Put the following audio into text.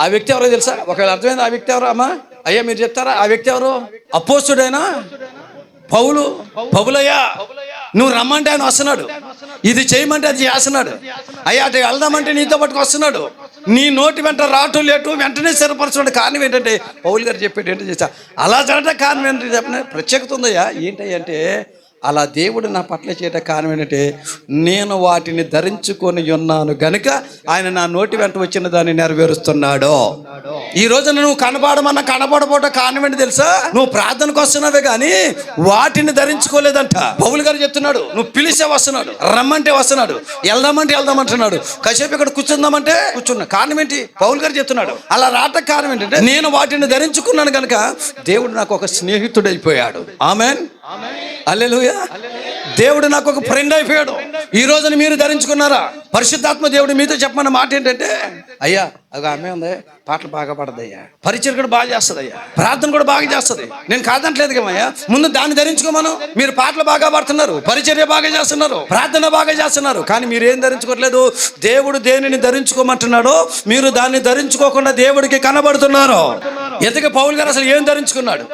ఆ వ్యక్తి ఎవరో తెలుసా? ఒకవేళ అర్థమైంది ఆ వ్యక్తి ఎవరో అమ్మా? అయ్యా మీరు చెప్తారా ఆ వ్యక్తి ఎవరు? అపోస్తుడైనా పౌలయ్యా. నువ్వు రమ్మంటే ఆయన వస్తున్నాడు, ఇది చేయమంటే అది చేస్తున్నాడు. అయ్యా అటు వెళ్దామంటే నీతో పట్టుకు వస్తున్నాడు. నీ నోటి వెంట రావటం లేటు వెంటనే స్థిరపరచుకోండి. కారణం ఏంటంటే పౌలు గారు చెప్పేది ఏంటో చేశా. అలా జరగడం కారణం ఏంటంటే చెప్పిన ప్రత్యేకత ఉందయ్యా. ఏంటి అంటే అలా దేవుడు నా పట్ల చేయడం కారణం ఏంటంటే నేను వాటిని ధరించుకొని ఉన్నాను గనుక ఆయన నా నోటి వెంట వచ్చిన దాన్ని నెరవేరుస్తున్నాడు. ఈ రోజున నువ్వు కనపడమన్నా కనపడపోవటం కారణం ఏంటి తెలుసా? నువ్వు ప్రార్థనకు వస్తున్నావే కానీ వాటిని ధరించుకోలేదంట. పౌలు గారు చెప్తున్నాడు, నువ్వు పిలిచే వస్తున్నాడు, రమ్మంటే వస్తున్నాడు, వెళ్దామంటే వెళ్దామంటున్నాడు, కాసేపు ఇక్కడ కూర్చుందామంటే కూర్చున్నా. కారణం ఏంటి? పౌలు గారు చెప్తున్నాడు అలా రావటం కారణం ఏంటంటే నేను వాటిని ధరించుకున్నాను కనుక దేవుడు నాకు ఒక స్నేహితుడైపోయాడు. ఆమెన్, హల్లెలూయా. దేవుడు నాకు ఒక ఫ్రెండ్ అయిపోయాడు. ఈ రోజున మీరు ధరించుకున్నారా? పరిశుద్ధాత్మ దేవుడు మీతో చెప్పమన్న మాట ఏంటంటే అయ్యా అగ ఆమె ఉంది, పాటలు బాగా పడదయ్యా, పరిచయం కూడా బాగా చేస్తుంది అయ్యా, ప్రార్థన కూడా బాగా చేస్తుంది. నేను కాదంటలేదు కమయ్యా, ముందు దాన్ని ధరించుకోమను. మీరు పాటలు బాగా పాడుతున్నారు, పరిచర్య బాగా చేస్తున్నారు, ప్రార్థన బాగా చేస్తున్నారు, కానీ మీరు ఏం ధరించుకోవట్లేదు. దేవుడు దేనిని ధరించుకోమంటున్నాడో మీరు దాన్ని ధరించుకోకుండా దేవుడికి కనబడుతున్నారు. ఎందుకు పౌలు గారు అసలు ఏం ధరించుకున్నాడు?